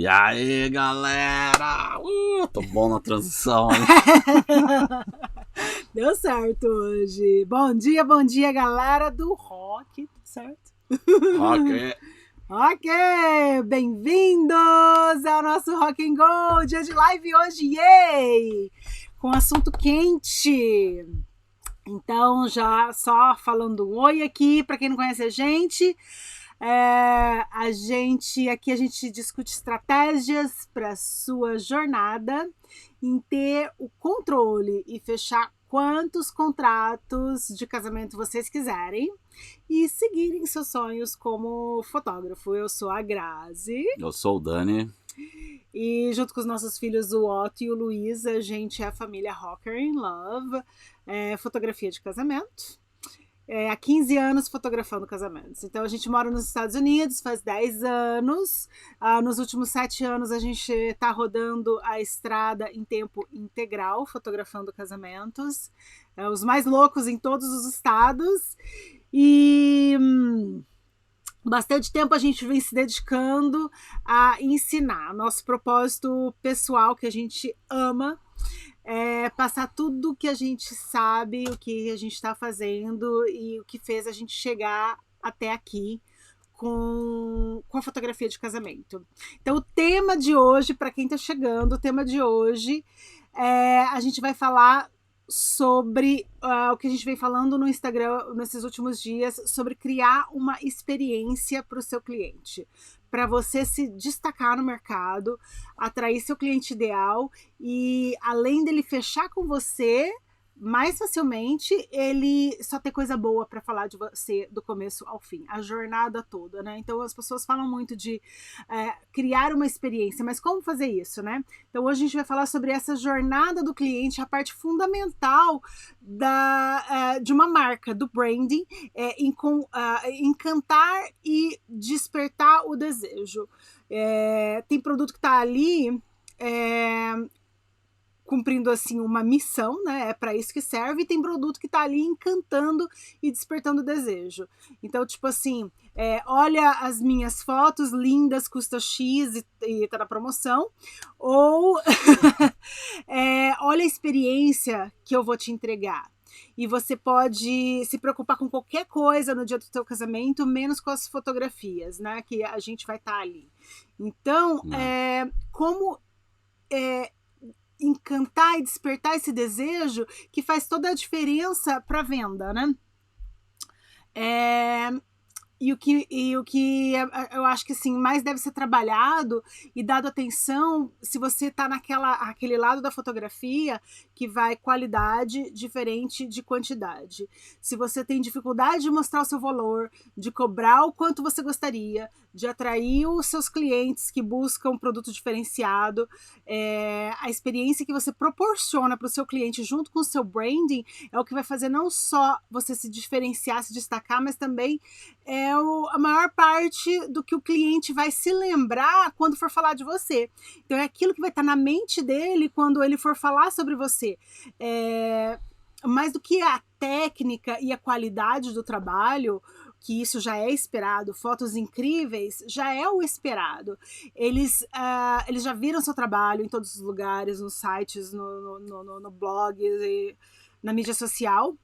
E aí, galera? Tô bom na transição, hein? Deu certo hoje. Bom dia, galera do rock, tudo certo? Ok. Ok, bem-vindos ao nosso Rock and Go, dia de live hoje, yay! Com assunto quente. Então, já só falando um oi aqui, para quem não conhece a gente aqui a gente discute estratégias para sua jornada em ter o controle e fechar quantos contratos de casamento vocês quiserem e seguirem seus sonhos como fotógrafo. Eu sou a Grazi. Eu sou o Dani. E junto com os nossos filhos, o Otto e o Luiz, a gente é a família Rocker in Love, fotografia de casamento. Há 15 anos fotografando casamentos. Então a gente mora nos Estados Unidos faz 10 anos. Nos últimos 7 anos a gente está rodando a estrada em tempo integral, fotografando casamentos. Os mais loucos em todos os estados. E bastante tempo a gente vem se dedicando a ensinar. Nosso propósito pessoal que a gente ama passar tudo o que a gente sabe, o que a gente está fazendo e o que fez a gente chegar até aqui com a fotografia de casamento. Então, o tema de hoje, para quem está chegando, o tema de hoje a gente vai falar sobre o que a gente vem falando no Instagram nesses últimos dias, sobre criar uma experiência para o seu cliente, para você se destacar no mercado, atrair seu cliente ideal e, além dele fechar com você mais facilmente, ele só ter coisa boa para falar de você do começo ao fim, a jornada toda, né? Então as pessoas falam muito de criar uma experiência, mas como fazer isso, né? Então hoje a gente vai falar sobre essa jornada do cliente, a parte fundamental de uma marca, do branding, encantar e despertar o desejo. Tem produto que está ali cumprindo assim uma missão, né? É para isso que serve, e tem produto que tá ali encantando e despertando desejo. Então, tipo assim, olha as minhas fotos lindas, custa X e tá na promoção, ou olha a experiência que eu vou te entregar. E você pode se preocupar com qualquer coisa no dia do seu casamento, menos com as fotografias, né? Que a gente vai estar ali. Então, como encantar e despertar esse desejo que faz toda a diferença para a venda, né? E o que eu acho que assim, mais deve ser trabalhado e dado atenção, se você está aquele lado da fotografia que vai qualidade diferente de quantidade. Se você tem dificuldade de mostrar o seu valor, de cobrar o quanto você gostaria, de atrair os seus clientes que buscam um produto diferenciado, a experiência que você proporciona para o seu cliente junto com o seu branding é o que vai fazer não só você se diferenciar, se destacar, mas também a maior parte do que o cliente vai se lembrar quando for falar de você. Então é aquilo que vai estar na mente dele quando ele for falar sobre você. Mais do que a técnica e a qualidade do trabalho, que isso já é esperado, fotos incríveis, já é o esperado. Eles já viram seu trabalho em todos os lugares, nos sites, no blog, na mídia social.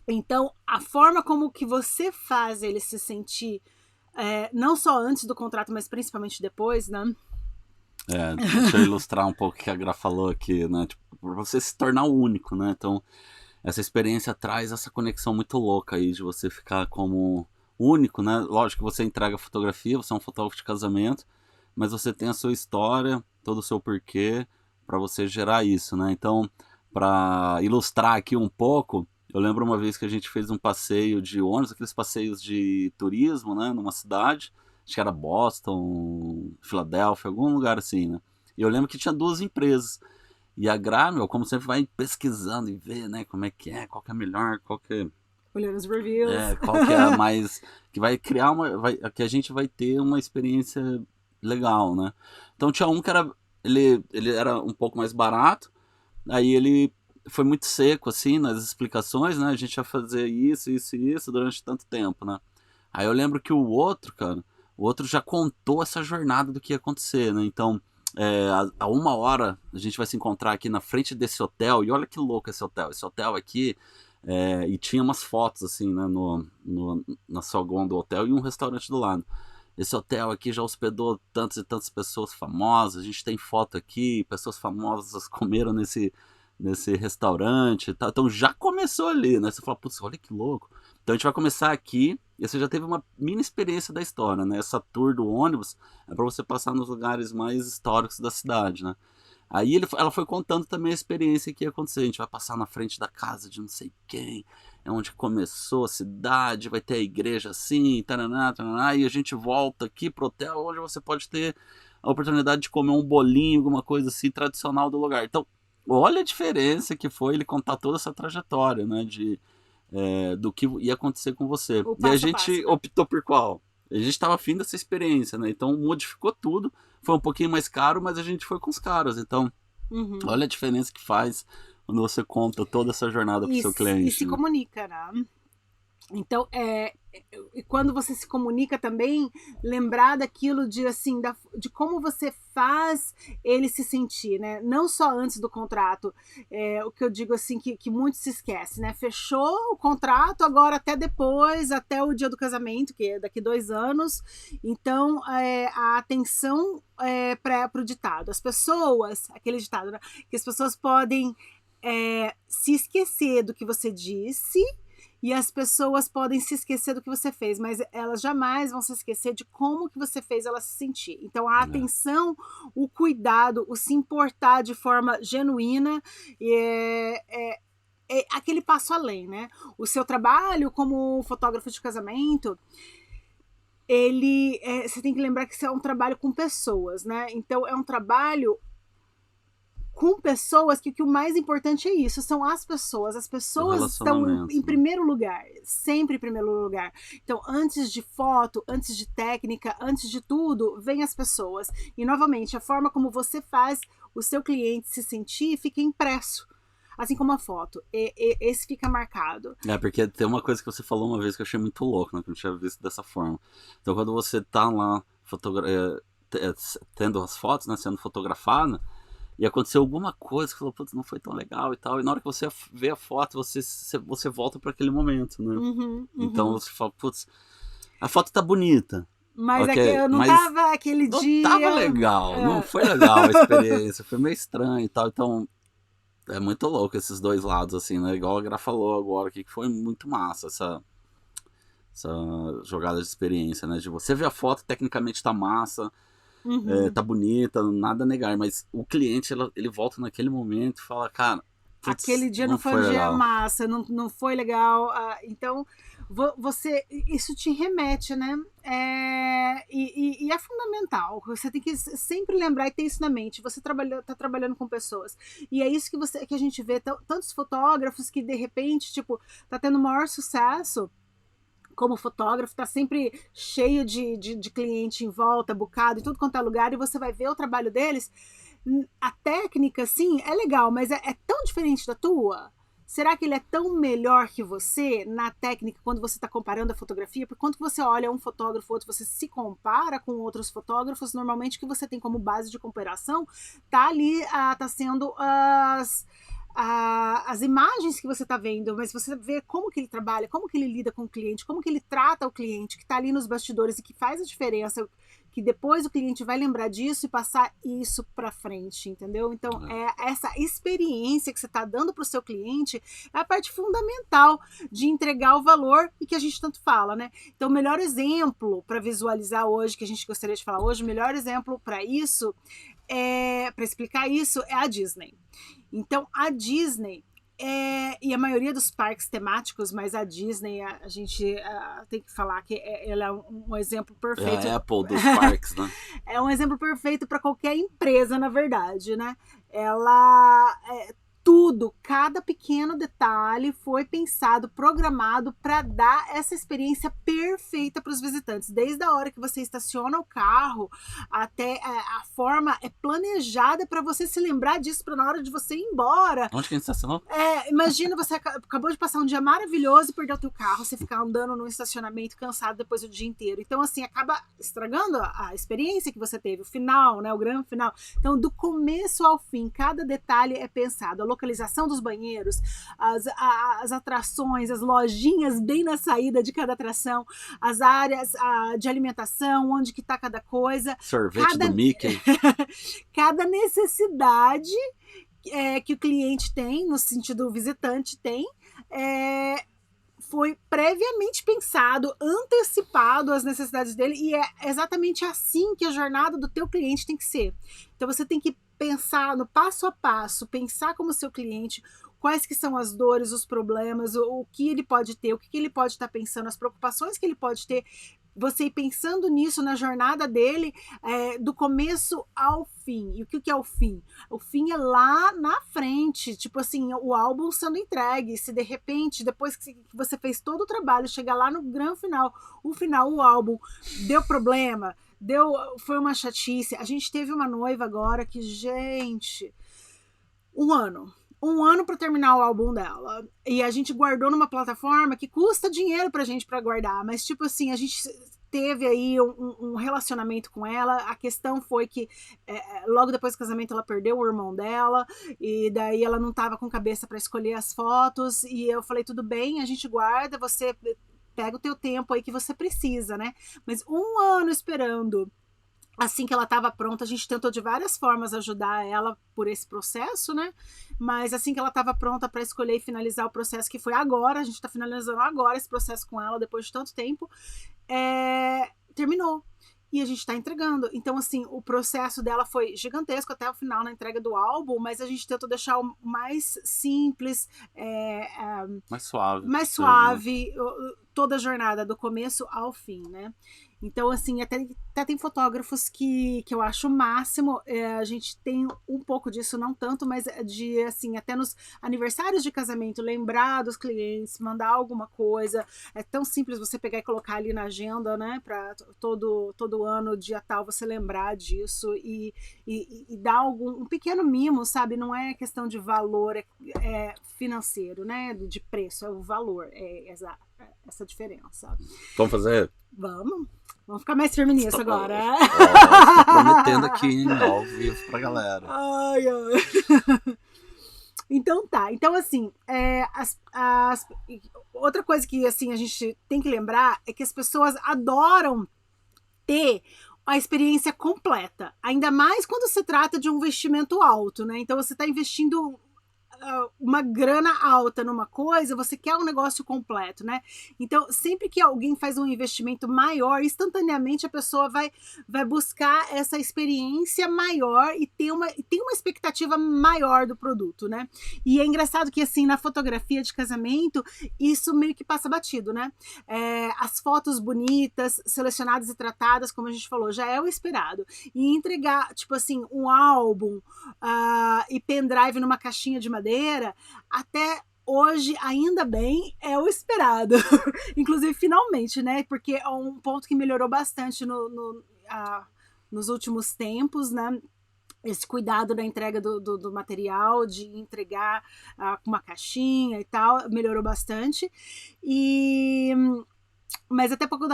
Então, a forma como que você faz ele se sentir, não só antes do contrato, mas principalmente depois, né? Deixa eu ilustrar um pouco o que a Gra falou aqui, né? Tipo, pra você se tornar o único, né? Então, essa experiência traz essa conexão muito louca aí de você ficar como único, né? Lógico que você entrega fotografia, você é um fotógrafo de casamento, mas você tem a sua história, todo o seu porquê para você gerar isso, né? Então, para ilustrar aqui um pouco, eu lembro uma vez que a gente fez um passeio de ônibus, aqueles passeios de turismo, né? Numa cidade, acho que era Boston, Filadélfia, algum lugar assim, né? E eu lembro que tinha 2 empresas. E a Gra, como sempre, vai pesquisando e vê, né, como é, qual que é a melhor, qual que é... Olhando os reviews. Qual que é a mais... que vai criar que a gente vai ter uma experiência legal, né? Então tinha um que era... Ele era um pouco mais barato, aí ele foi muito seco, assim, nas explicações, né? A gente ia fazer isso, isso e isso durante tanto tempo, né? Aí eu lembro que o outro, cara, o outro já contou essa jornada do que ia acontecer, né? Então, a 1 hora a gente vai se encontrar aqui na frente desse hotel, e olha que louco esse hotel. Esse hotel aqui, e tinha umas fotos assim, né, na saguão do hotel e um restaurante do lado. Esse hotel aqui já hospedou tantas e tantas pessoas famosas, a gente tem foto aqui, pessoas famosas comeram nesse restaurante, tá? Então já começou ali, né? Você fala, putz, olha que louco. Então a gente vai começar aqui, e você já teve uma mini experiência da história, né? Essa tour do ônibus é para você passar nos lugares mais históricos da cidade, né? Aí ela foi contando também a experiência que ia acontecer. A gente vai passar na frente da casa de não sei quem, é onde começou a cidade, vai ter a igreja assim, taraná, taraná, e a gente volta aqui pro hotel, onde você pode ter a oportunidade de comer um bolinho, alguma coisa assim, tradicional do lugar. Então, olha a diferença que foi ele contar toda essa trajetória, né, do que ia acontecer com você. O E a passo a gente passo, né? optou por qual? A gente estava afim dessa experiência, né? Então modificou tudo. Foi um pouquinho mais caro, mas a gente foi com os caras. Então, Uhum. olha a diferença que faz quando você conta toda essa jornada para o seu E cliente. se Né? comunica, né? Então, e quando você se comunica também, lembrar daquilo de assim, de como você faz ele se sentir, né? Não só antes do contrato, o que eu digo assim, que muito se esquece, né? Fechou o contrato, agora até depois, até o dia do casamento, que é daqui 2 anos. Então, a atenção para o ditado. As pessoas, aquele ditado, né? Que as pessoas podem se esquecer do que você disse, e as pessoas podem se esquecer do que você fez, mas elas jamais vão se esquecer de como que você fez ela se sentir. Então, a atenção, o cuidado, o se importar de forma genuína é aquele passo além, né? O seu trabalho como fotógrafo de casamento, você tem que lembrar que isso é um trabalho com pessoas, né? Então, é um trabalho com pessoas que o mais importante é isso, são as pessoas. As pessoas estão em primeiro lugar, sempre em primeiro lugar. Então, antes de foto, antes de técnica, antes de tudo, vem as pessoas. E, novamente, a forma como você faz o seu cliente se sentir fica impresso. Assim como a foto. Esse fica marcado. Porque tem uma coisa que você falou uma vez que eu achei muito louco, né? Que eu não tinha visto dessa forma. Então, quando você tá lá tendo as fotos, né? Sendo fotografado, e aconteceu alguma coisa que falou, putz, não foi tão legal e tal. E na hora que você vê a foto, você volta para aquele momento, né? Uhum. Então você fala, putz, a foto tá bonita. Mas eu não tava aquele dia. Não tava legal, não foi legal a experiência, foi meio estranho e tal. Então, é muito louco esses dois lados, assim, né? Igual a Gra falou agora aqui, que foi muito massa essa jogada de experiência, né? De você ver a foto, tecnicamente tá massa. Uhum. Tá bonita, nada a negar, mas o cliente ele volta naquele momento e fala, cara, putz, aquele dia não foi um dia massa, não foi legal. Então, isso te remete, né? E é fundamental. Você tem que sempre lembrar e ter isso na mente. Você tá trabalhando com pessoas. E é isso que a gente vê tantos fotógrafos que, de repente, tipo, tá tendo maior sucesso como fotógrafo, tá sempre cheio de cliente em volta, bucado, em tudo quanto é lugar, e você vai ver o trabalho deles. A técnica, sim, é legal, mas é tão diferente da tua. Será que ele é tão melhor que você na técnica quando você está comparando a fotografia? Porque quando você olha um fotógrafo, outro, você se compara com outros fotógrafos, normalmente o que você tem como base de comparação tá ali, tá sendo as imagens que você está vendo, mas você vê como que ele trabalha, como que ele lida com o cliente, como que ele trata o cliente, que está ali nos bastidores e que faz a diferença, que depois o cliente vai lembrar disso e passar isso para frente, entendeu? Então, essa experiência que você está dando para o seu cliente é a parte fundamental de entregar o valor e que a gente tanto fala, né? Então, o melhor exemplo para visualizar hoje, que a gente gostaria de falar hoje, o melhor exemplo para isso, para explicar isso, é a Disney. Então, a Disney, e a maioria dos parques temáticos, mas a Disney, a gente tem que falar que ela é um exemplo perfeito. É a Apple dos parques, né? É um exemplo perfeito para qualquer empresa, na verdade, né? Ela... tudo, cada pequeno detalhe foi pensado, programado para dar essa experiência perfeita para os visitantes. Desde a hora que você estaciona o carro até a forma é planejada para você se lembrar disso para na hora de você ir embora. Onde que a gente estacionou? Imagina, você acabou de passar um dia maravilhoso e perder o teu carro, você ficar andando no estacionamento cansado depois do dia inteiro. Então, assim, acaba estragando a experiência que você teve, o final, né, o grande final. Então, do começo ao fim, cada detalhe é pensado. A localização dos banheiros, as atrações, as lojinhas bem na saída de cada atração, as áreas de alimentação, onde que tá cada coisa. Sorvete do Mickey. Cada necessidade que o cliente tem, no sentido o visitante tem, foi previamente pensado, antecipado as necessidades dele, e é exatamente assim que a jornada do teu cliente tem que ser. Então você tem que pensar no passo a passo, pensar como seu cliente, quais que são as dores, os problemas, o que ele pode ter, o que ele pode estar pensando, as preocupações que ele pode ter. Você ir pensando nisso na jornada dele, do começo ao fim. E o que é o fim? O fim é lá na frente, tipo assim, o álbum sendo entregue. Se de repente, depois que você fez todo o trabalho, chegar lá no grande final, o álbum deu problema, foi uma chatice. A gente teve uma noiva agora que, gente, um ano para terminar o álbum dela. E a gente guardou numa plataforma que custa dinheiro pra gente para guardar, mas tipo assim, a gente teve aí um relacionamento com ela. A questão foi que logo depois do casamento ela perdeu o irmão dela, e daí ela não tava com cabeça para escolher as fotos, e eu falei, tudo bem, a gente guarda, você pega o teu tempo aí que você precisa, né? Mas um ano esperando. Assim que ela estava pronta, a gente tentou de várias formas ajudar ela por esse processo, né? Mas assim que ela estava pronta para escolher e finalizar o processo, que foi agora, a gente está finalizando agora esse processo com ela, depois de tanto tempo, terminou. E a gente está entregando. Então, assim, o processo dela foi gigantesco até o final na entrega do álbum, mas a gente tentou deixar o mais simples, mais suave, toda a jornada, do começo ao fim, né? Então, assim, até tem fotógrafos que eu acho o máximo. A gente tem um pouco disso, não tanto, mas de, assim, até nos aniversários de casamento, lembrar dos clientes, mandar alguma coisa. É tão simples você pegar e colocar ali na agenda, né? Para todo ano, dia tal, você lembrar disso e dar um pequeno mimo, sabe? Não é questão de valor financeiro, né? De preço, é o valor, essa diferença. Vamos fazer? Vamos ficar mais feminista agora. Tô prometendo aqui ao vivo pra galera. Ai. Então tá. Então, assim, outra coisa que assim, a gente tem que lembrar é que as pessoas adoram ter a experiência completa. Ainda mais quando se trata de um investimento alto, né? Então você está investindo uma grana alta numa coisa, você quer um negócio completo, né? Então, sempre que alguém faz um investimento maior, instantaneamente a pessoa vai buscar essa experiência maior e tem uma expectativa maior do produto, né? E é engraçado que, assim, na fotografia de casamento, isso meio que passa batido, né? As fotos bonitas, selecionadas e tratadas, como a gente falou, já é o esperado. E entregar, tipo assim, um álbum e pendrive numa caixinha de madeira, até hoje, ainda bem, é o esperado. Inclusive, finalmente, né? Porque é um ponto que melhorou bastante nos últimos tempos, né? Esse cuidado da entrega do material, de entregar com uma caixinha e tal, melhorou bastante. Mas até pouco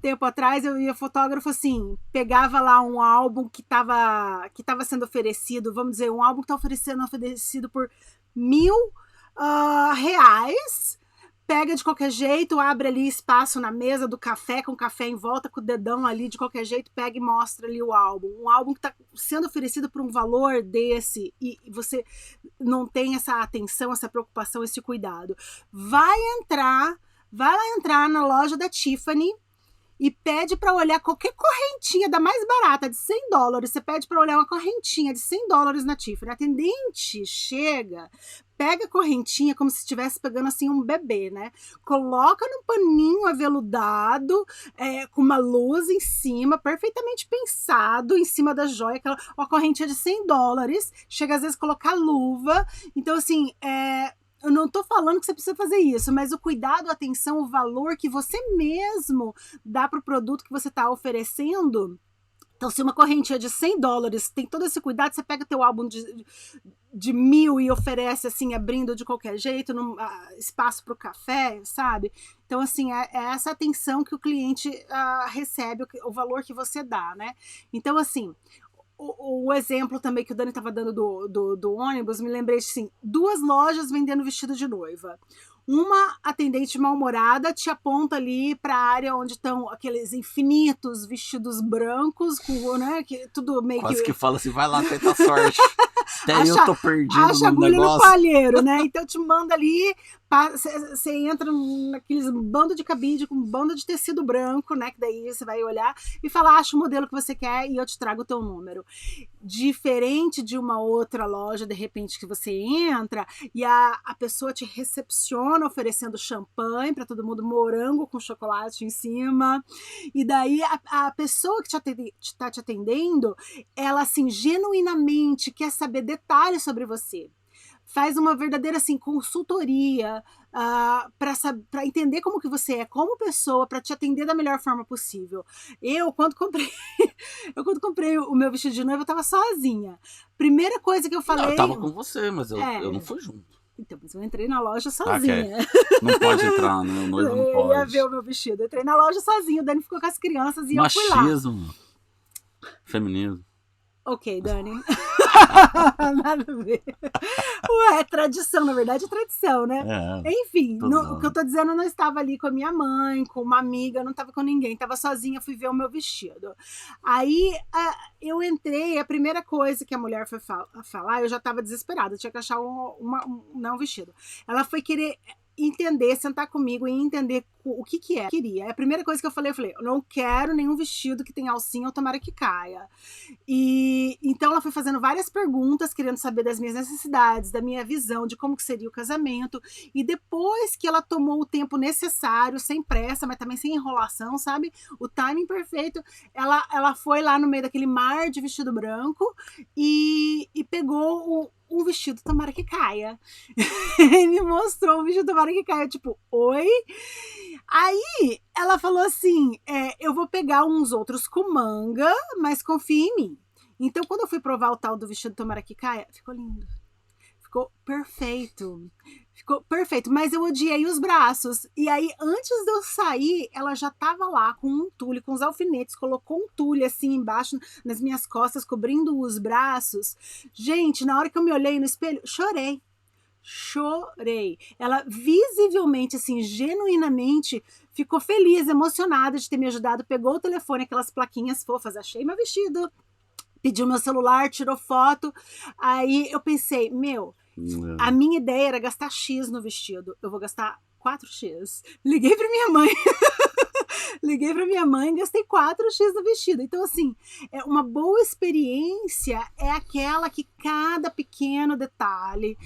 tempo atrás eu ia fotógrafo, assim, pegava lá um álbum que estava sendo oferecido, vamos dizer, um álbum que está oferecido por R$1.000, pega de qualquer jeito, abre ali espaço na mesa do café, com café em volta, com o dedão ali, de qualquer jeito, pega e mostra ali o álbum. Um álbum que está sendo oferecido por um valor desse, e você não tem essa atenção, essa preocupação, esse cuidado. Vai lá entrar na loja da Tiffany e pede para olhar qualquer correntinha da mais barata, de $100. Você pede para olhar uma correntinha de $100 na Tiffany. A atendente chega, pega a correntinha como se estivesse pegando assim um bebê, né? Coloca num paninho aveludado, com uma luz em cima, perfeitamente pensado em cima da joia, uma correntinha de $100. Chega às vezes a colocar luva. Então, assim, eu não tô falando que você precisa fazer isso, mas o cuidado, a atenção, o valor que você mesmo dá pro produto que você tá oferecendo. Então, se uma correntinha de $100 tem todo esse cuidado, você pega teu álbum de 1.000 e oferece, assim, abrindo de qualquer jeito, espaço para o café, sabe? Então, assim, é essa atenção que o cliente recebe, o valor que você dá, né? Então, assim, o exemplo também que o Dani estava dando do ônibus, me lembrei de, assim, 2 lojas vendendo vestido de noiva. Uma atendente mal-humorada te aponta ali para a área onde estão aqueles infinitos vestidos brancos, com, né, que tudo meio Quase que fala assim, vai lá, tenta a sorte. Até eu tô perdido acha no agulha negócio. no palheiro, né? Então te manda ali, você entra naqueles bando de cabide com um bando de tecido branco, né? Que daí você vai olhar e fala, acha o modelo que você quer e eu te trago o teu número. Diferente de uma outra loja, de repente, que você entra e a pessoa te recepciona oferecendo champanhe para todo mundo, morango com chocolate em cima. E daí a pessoa que tá te atendendo, ela, assim, genuinamente quer saber detalhes sobre você. Faz uma verdadeira, assim, consultoria para entender como que você é como pessoa, para te atender da melhor forma possível. Quando comprei o meu vestido de noiva, eu tava sozinha. Primeira coisa que eu falei... Não, eu tava com você, mas eu não fui junto. Então, mas eu entrei na loja sozinha. Okay. Não pode entrar, né? O noivo não pode. Eu ia ver o meu vestido. Eu entrei na loja sozinha, o Dani ficou com as crianças e eu fui lá. Machismo. Feminismo. Ok, Dani. Nada a ver. Ué, tradição, na verdade é tradição, né? Enfim, o que eu tô dizendo, eu não estava ali com a minha mãe, com uma amiga, não estava com ninguém, estava sozinha, fui ver o meu vestido. Aí eu entrei, a primeira coisa que a mulher foi falar, eu já estava desesperada, eu tinha que achar um vestido. Ela foi querer entender, sentar comigo e entender o que é. Queria. A primeira coisa que eu falei, eu não quero nenhum vestido que tenha alcinha ou tomara que caia. E então ela foi fazendo várias perguntas, querendo saber das minhas necessidades, da minha visão, de como que seria o casamento. E depois que ela tomou o tempo necessário, sem pressa, mas também sem enrolação, sabe? O timing perfeito, ela foi lá no meio daquele mar de vestido branco e pegou um vestido tomara que caia. E me mostrou um vestido tomara que caia. Tipo, oi? Aí ela falou assim, eu vou pegar uns outros com manga, mas confia em mim. Então, quando eu fui provar o tal do vestido tomara que caia, ficou lindo. Ficou perfeito. Ficou perfeito, mas eu odiei os braços. E aí, antes de eu sair, ela já tava lá com um tule, com os alfinetes, colocou um tule assim embaixo nas minhas costas, cobrindo os braços. Gente, na hora que eu me olhei no espelho, chorei. Ela visivelmente, assim, genuinamente ficou feliz, emocionada de ter me ajudado, pegou o telefone, aquelas plaquinhas fofas, achei meu vestido, pediu meu celular, tirou foto. Aí eu pensei, a minha ideia era gastar X no vestido, eu vou gastar 4X. Liguei pra minha mãe e gastei 4X no vestido. Então, assim, uma boa experiência é aquela que cada pequeno detalhe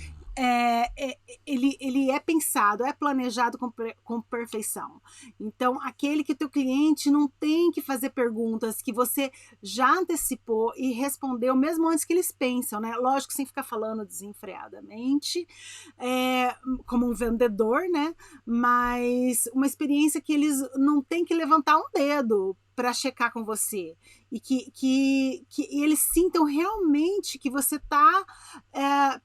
ele é pensado, é planejado com perfeição. Então, aquele que o teu cliente não tem que fazer perguntas, que você já antecipou e respondeu mesmo antes que eles pensam, né? Lógico, sem ficar falando desenfreadamente, como um vendedor, né? Mas uma experiência que eles não têm que levantar um dedo para checar com você e que eles sintam realmente que você está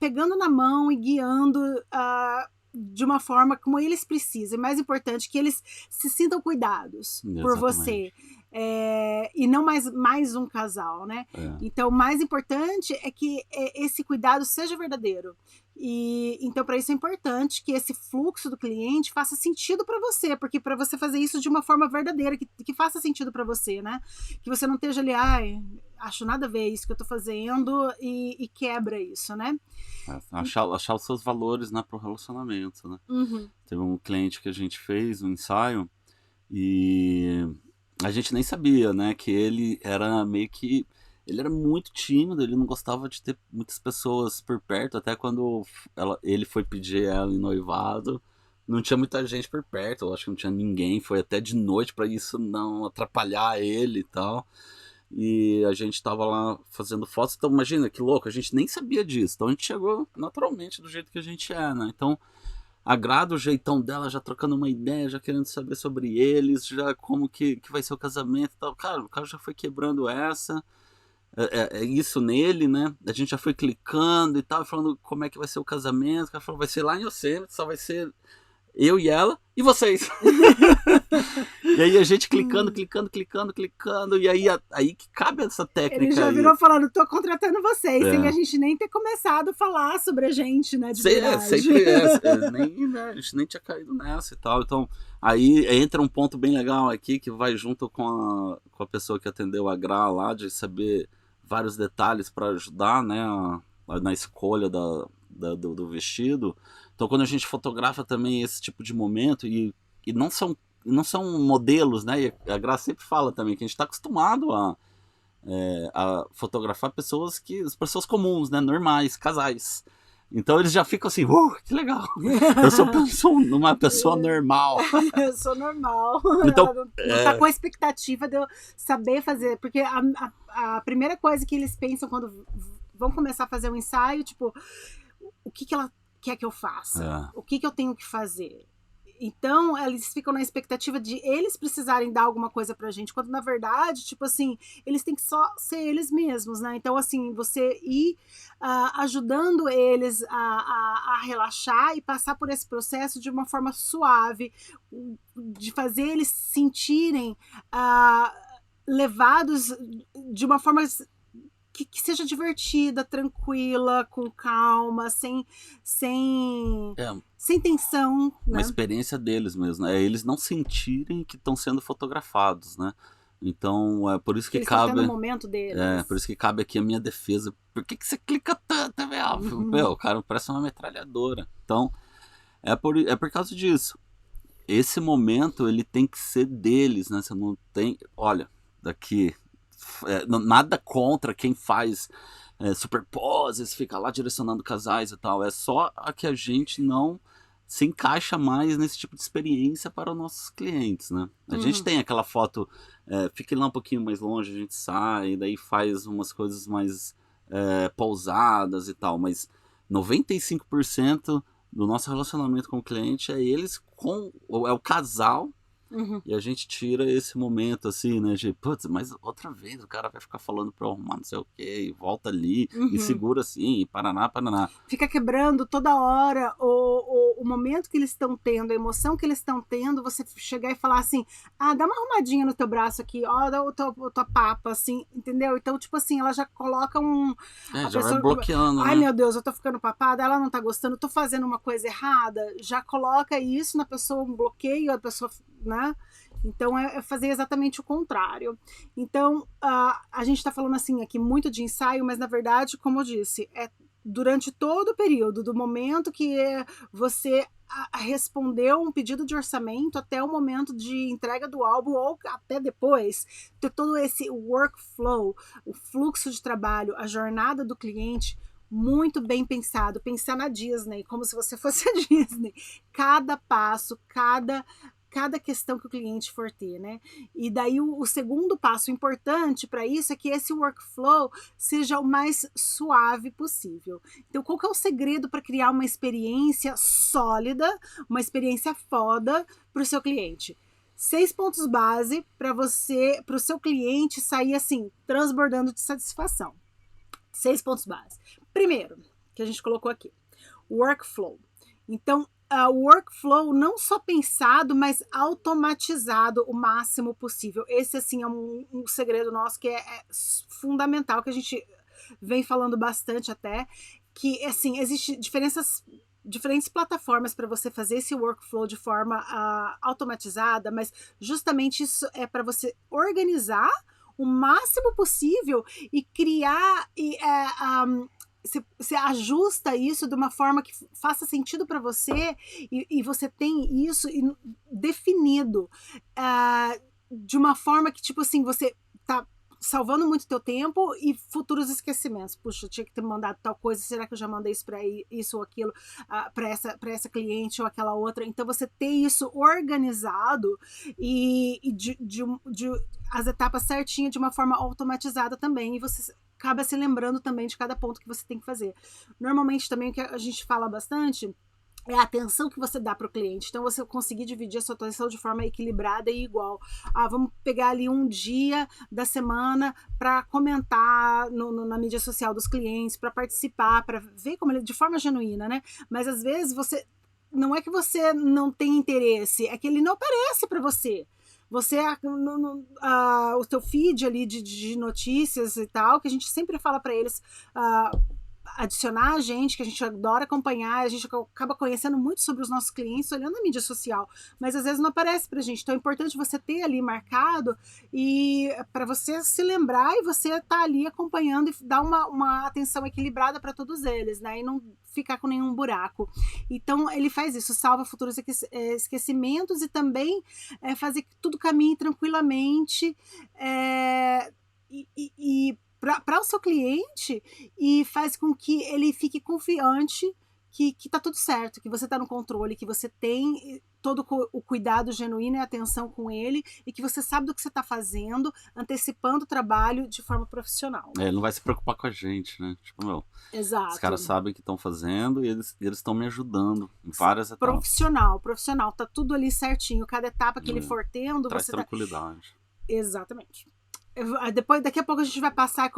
pegando na mão e guiando de uma forma como eles precisam. E mais importante, que eles se sintam cuidados por você. E não mais um casal, né? Então, o mais importante é que esse cuidado seja verdadeiro. E então, para isso é importante que esse fluxo do cliente faça sentido para você, porque para você fazer isso de uma forma verdadeira, que faça sentido para você, né? Que você não esteja ali, acho nada a ver isso que eu tô fazendo e quebra isso, né? Achar os seus valores, né, pro relacionamento, né? Teve um cliente que a gente fez um ensaio e A gente nem sabia, né, que ele era meio que... Ele era muito tímido, ele não gostava de ter muitas pessoas por perto, até quando ele foi pedir ela em noivado, não tinha muita gente por perto, eu acho que não tinha ninguém, foi até de noite para isso não atrapalhar ele e tal. E a gente tava lá fazendo fotos, então imagina que louco, a gente nem sabia disso, então a gente chegou naturalmente do jeito que a gente é, né? Então agrada o jeitão dela, já trocando uma ideia, já querendo saber sobre eles, já como que vai ser o casamento e tal. Cara, o cara já foi quebrando essa. É isso nele, né? A gente já foi clicando e tal, falando como é que vai ser o casamento. O cara falou, vai ser lá em Yosemite, só vai ser eu e ela e vocês. E aí a gente clicando, e aí que cabe essa técnica. Ele já aí. virou falando, tô contratando vocês, É. sem a gente nem ter começado a falar sobre a gente, né, de verdade. Sempre né, a gente nem tinha caído nessa e tal. Então, aí entra um ponto bem legal aqui, que vai junto com a pessoa que atendeu a Gra lá, de saber vários detalhes para ajudar, né, na escolha do vestido. Então, quando a gente fotografa também esse tipo de momento, e não são modelos, né? E a Gra sempre fala também que a gente está acostumado a fotografar pessoas comuns, né? Normais, casais. Então eles já ficam assim, que legal. Eu só penso numa pessoa normal. Eu sou normal. Então, ela não tá com a expectativa de eu saber fazer. Porque a primeira coisa que eles pensam quando vão começar a fazer um ensaio, tipo, o que ela quer que eu faça? O que eu tenho que fazer? Então, eles ficam na expectativa de eles precisarem dar alguma coisa pra gente, quando na verdade, tipo assim, eles têm que só ser eles mesmos, né? Então, assim, você ir ajudando eles a relaxar e passar por esse processo de uma forma suave, de fazer eles se sentirem levados de uma forma que seja divertida, tranquila, com calma, sem tensão. Uma né? experiência deles mesmo. Eles não sentirem que estão sendo fotografados, né? Então, é por isso que eles cabe... estão tendo o momento deles. Por isso que cabe aqui a minha defesa. Por que você clica tanto, velho? Meu, o cara parece uma metralhadora. Então, é por causa disso. Esse momento, ele tem que ser deles, né? Você não tem... Olha, daqui... nada contra quem faz superposes, fica lá direcionando casais e tal. É só que a gente não se encaixa mais nesse tipo de experiência para os nossos clientes, né? A gente tem aquela foto, fique lá um pouquinho mais longe, a gente sai, daí faz umas coisas mais pousadas e tal, mas 95% do nosso relacionamento com o cliente é o casal. E a gente tira esse momento assim, né, de putz, mas outra vez o cara vai ficar falando pra eu arrumar não sei o que, e volta ali, e segura assim, e paraná. Fica quebrando toda hora o momento que eles estão tendo, a emoção que eles estão tendo, você chegar e falar assim, dá uma arrumadinha no teu braço aqui, dá a tua papa, assim, entendeu? Então, tipo assim, ela já coloca já vai bloqueando, ai, né? meu Deus, eu tô ficando papada, ela não tá gostando, tô fazendo uma coisa errada, já coloca isso na pessoa, um bloqueio, a pessoa, né? Então é fazer exatamente o contrário. Então a gente está falando assim aqui muito de ensaio, mas na verdade, como eu disse, é durante todo o período, do momento que você respondeu um pedido de orçamento até o momento de entrega do álbum ou até depois, ter todo esse workflow, o fluxo de trabalho, a jornada do cliente muito bem pensado, pensar na Disney, como se você fosse a Disney. Cada passo, cada questão que o cliente for ter, né? E daí o segundo passo importante para isso é que esse workflow seja o mais suave possível. Então, qual que é o segredo para criar uma experiência sólida, uma experiência foda para o seu cliente? 6 pontos base para o seu cliente sair assim, transbordando de satisfação. 6 pontos base. Primeiro, que a gente colocou aqui, workflow. Então, o workflow não só pensado, mas automatizado o máximo possível. Esse, assim, é um segredo nosso que é fundamental, que a gente vem falando bastante até, que, assim, existem diferentes plataformas para você fazer esse workflow de forma automatizada, mas justamente isso é para você organizar o máximo possível e criar você ajusta isso de uma forma que faça sentido para você e você tem isso definido de uma forma que, tipo assim, você tá salvando muito teu tempo e futuros esquecimentos. Puxa, eu tinha que ter mandado tal coisa, será que eu já mandei isso para isso ou aquilo, para essa cliente ou aquela outra? Então você ter isso organizado e as etapas certinhas de uma forma automatizada também, e você acaba se lembrando também de cada ponto que você tem que fazer. Normalmente também o que a gente fala bastante é a atenção que você dá para o cliente. Então, você conseguir dividir a sua atenção de forma equilibrada e igual. Vamos pegar ali um dia da semana para comentar na mídia social dos clientes, para participar, para ver como ele, de forma genuína, né? Mas, às vezes, não é que você não tem interesse, é que ele não aparece para você. Você, o teu feed ali de notícias e tal, que a gente sempre fala para eles... adicionar a gente, que a gente adora acompanhar, a gente acaba conhecendo muito sobre os nossos clientes olhando a mídia social, mas às vezes não aparece pra gente, então é importante você ter ali marcado e para você se lembrar e você tá ali acompanhando e dar uma atenção equilibrada para todos eles, né, e não ficar com nenhum buraco. Então ele faz isso, salva futuros esquecimentos e também fazer que tudo caminhe tranquilamente e para o seu cliente e faz com que ele fique confiante que tá tudo certo, que você tá no controle, que você tem todo o cuidado genuíno e atenção com ele e que você sabe do que você tá fazendo, antecipando o trabalho de forma profissional. Ele não vai se preocupar com a gente, né? Tipo, Exato. Os caras sabem o que estão fazendo e eles estão me ajudando em várias etapas. Profissional, tá tudo ali certinho, cada etapa que ele for tendo... Traz tranquilidade. Exatamente. Daqui a pouco a gente vai passar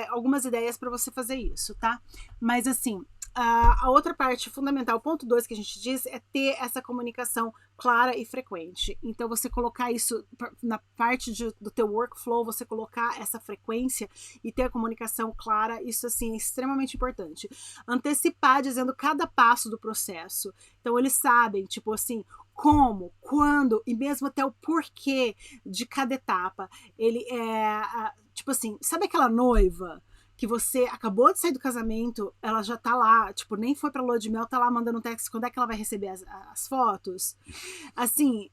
algumas ideias para você fazer isso, tá? Mas assim, a outra parte fundamental, ponto 2 que a gente diz, é ter essa comunicação clara e frequente. Então você colocar isso na parte do teu workflow, você colocar essa frequência e ter a comunicação clara, isso assim é extremamente importante. Antecipar dizendo cada passo do processo. Então eles sabem, tipo assim, como, quando e mesmo até o porquê de cada etapa. Ele tipo assim, sabe aquela noiva que você acabou de sair do casamento, ela já tá lá, tipo, nem foi pra lua de mel, tá lá mandando um texto, quando é que ela vai receber as fotos? Assim,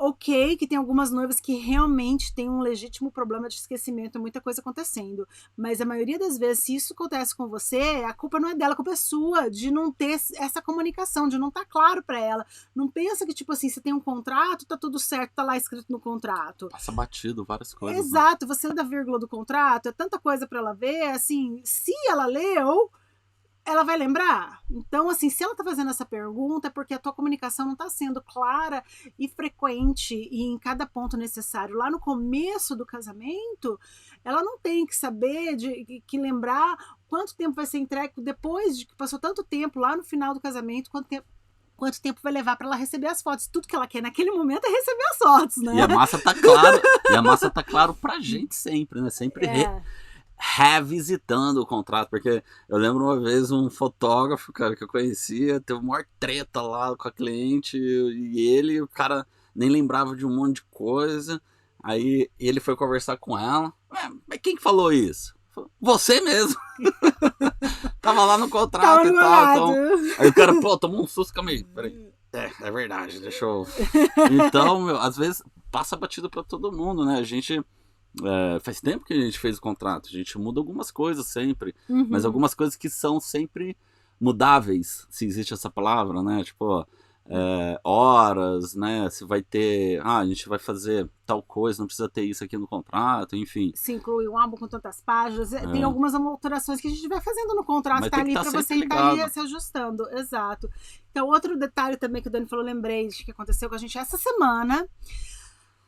ok, que tem algumas noivas que realmente tem um legítimo problema de esquecimento, muita coisa acontecendo, mas a maioria das vezes, se isso acontece com você, a culpa não é dela, a culpa é sua, de não ter essa comunicação, de não estar claro pra ela. Não pensa que, tipo assim, você tem um contrato, tá tudo certo, tá lá escrito no contrato. Passa batido, várias coisas. Exato, né? Você lê da vírgula do contrato, é tanta coisa pra ela ver, assim, se ela leu, ela vai lembrar? Então, assim, se ela tá fazendo essa pergunta é porque a tua comunicação não tá sendo clara e frequente e em cada ponto necessário. Lá no começo do casamento, ela não tem que saber, que lembrar quanto tempo vai ser entregue depois de que passou tanto tempo lá no final do casamento, quanto tempo vai levar para ela receber as fotos. Tudo que ela quer naquele momento é receber as fotos, né? E a massa tá claro pra gente sempre, né? Sempre revisitando o contrato, porque eu lembro uma vez um fotógrafo, cara, que eu conhecia, teve uma maior treta lá com a cliente e o cara nem lembrava de um monte de coisa, aí ele foi conversar com ela, mas quem que falou isso? Você mesmo. Tava lá no contrato e tal, então... Aí o cara, tomou um susto, calma aí, peraí. É verdade, deixa eu... Então, às vezes passa batido pra todo mundo, né, a gente... faz tempo que a gente fez o contrato, a gente muda algumas coisas sempre, mas algumas coisas que são sempre mudáveis, se existe essa palavra, né? Tipo, horas, né? Se vai ter, a gente vai fazer tal coisa, não precisa ter isso aqui no contrato, enfim. Se inclui um álbum com tantas páginas, tem algumas alterações que a gente vai fazendo no contrato, mas tá ali tá pra você estar ali se ajustando, exato. Então, outro detalhe também que o Dani falou, lembrei de que aconteceu com a gente essa semana.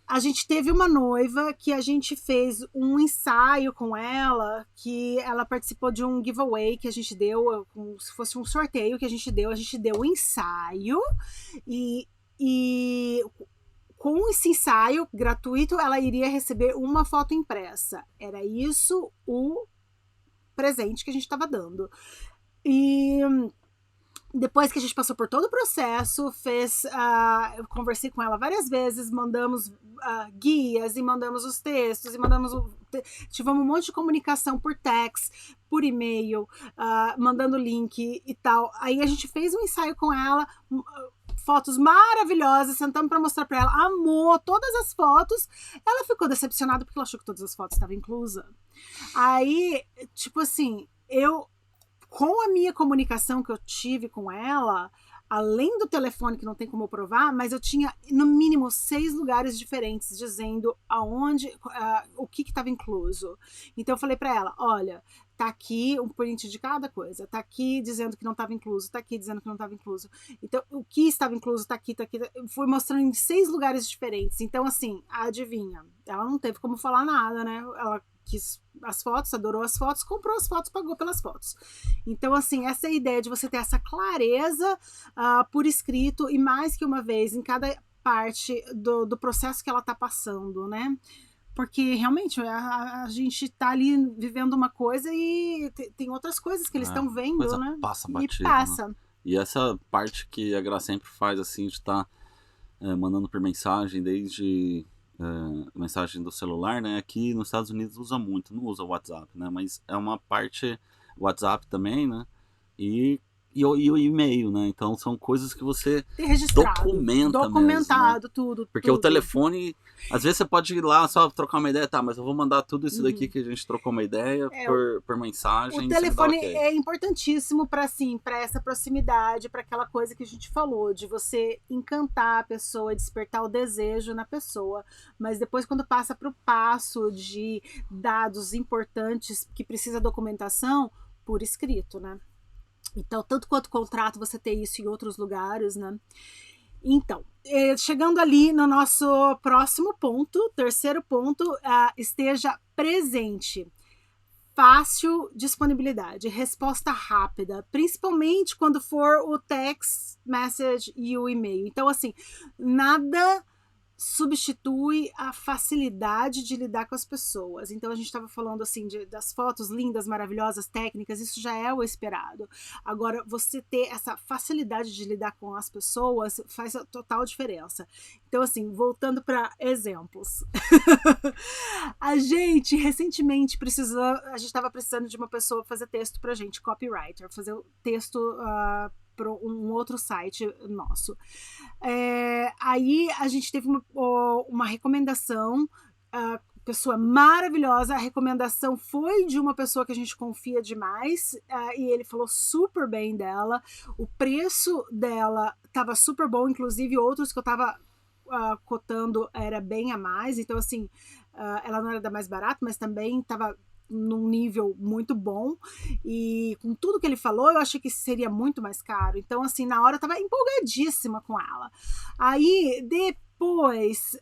A gente teve uma noiva que a gente fez um ensaio com ela, que ela participou de um giveaway que a gente deu, como se fosse um sorteio que a gente deu o ensaio e com esse ensaio gratuito ela iria receber uma foto impressa. Era isso o presente que a gente estava dando. E... depois que a gente passou por todo o processo, eu conversei com ela várias vezes, mandamos guias e mandamos os textos, e tivemos um monte de comunicação por text, por e-mail, mandando link e tal. Aí a gente fez um ensaio com ela, fotos maravilhosas, sentamos pra mostrar pra ela, amou todas as fotos. Ela ficou decepcionada porque ela achou que todas as fotos estavam inclusas. Aí, tipo assim, com a minha comunicação que eu tive com ela, além do telefone, que não tem como eu provar, mas eu tinha, no mínimo, 6 lugares diferentes dizendo o que estava incluso. Então eu falei para ela, olha, tá aqui um print de cada coisa, tá aqui dizendo que não estava incluso, tá aqui dizendo que não estava incluso. Então, o que estava incluso tá aqui, tá aqui. Eu fui mostrando em 6 lugares diferentes. Então, assim, adivinha, ela não teve como falar nada, né? Ela quis as fotos, adorou as fotos, comprou as fotos, pagou pelas fotos. Então, assim, essa é a ideia de você ter essa clareza por escrito e mais que uma vez em cada parte do processo que ela tá passando, né? Porque realmente a gente tá ali vivendo uma coisa e tem outras coisas que eles estão vendo, coisa né? Passa E batido, passa. né? E essa parte que a Gra sempre faz, assim, de estar mandando por mensagem, desde mensagem do celular, né? Aqui nos Estados Unidos usa muito, não usa o WhatsApp, né? Mas é uma parte WhatsApp também, né? E o e-mail, né? Então são coisas que você Tem registrado, documenta documentado, mesmo, né? tudo. Porque o telefone, às vezes você pode ir lá só trocar uma ideia, tá, mas eu vou mandar tudo isso daqui que a gente trocou uma ideia por mensagem. O telefone é importantíssimo para assim, para essa proximidade, para aquela coisa que a gente falou, de você encantar a pessoa, despertar o desejo na pessoa. Mas depois, quando passa para o passo de dados importantes que precisa documentação, por escrito, né? Então, tanto quanto contrato, você ter isso em outros lugares, né? Então, chegando ali no nosso próximo ponto, terceiro ponto, esteja presente. Fácil disponibilidade, resposta rápida, principalmente quando for o text message e o e-mail. Então, assim, nada substitui a facilidade de lidar com as pessoas. Então a gente estava falando assim das fotos lindas, maravilhosas, técnicas, isso já é o esperado. Agora, você ter essa facilidade de lidar com as pessoas faz a total diferença. Então, assim, voltando para exemplos. A gente recentemente a gente estava precisando de uma pessoa fazer texto pra gente, copywriter, fazer o texto para um outro site nosso. Aí a gente teve uma recomendação, pessoa maravilhosa, a recomendação foi de uma pessoa que a gente confia demais, e ele falou super bem dela, o preço dela estava super bom, inclusive outros que eu estava cotando era bem a mais, então assim, ela não era da mais barata, mas também estava num nível muito bom, e com tudo que ele falou, eu achei que seria muito mais caro. Então, assim, na hora eu tava empolgadíssima com ela. Aí, depois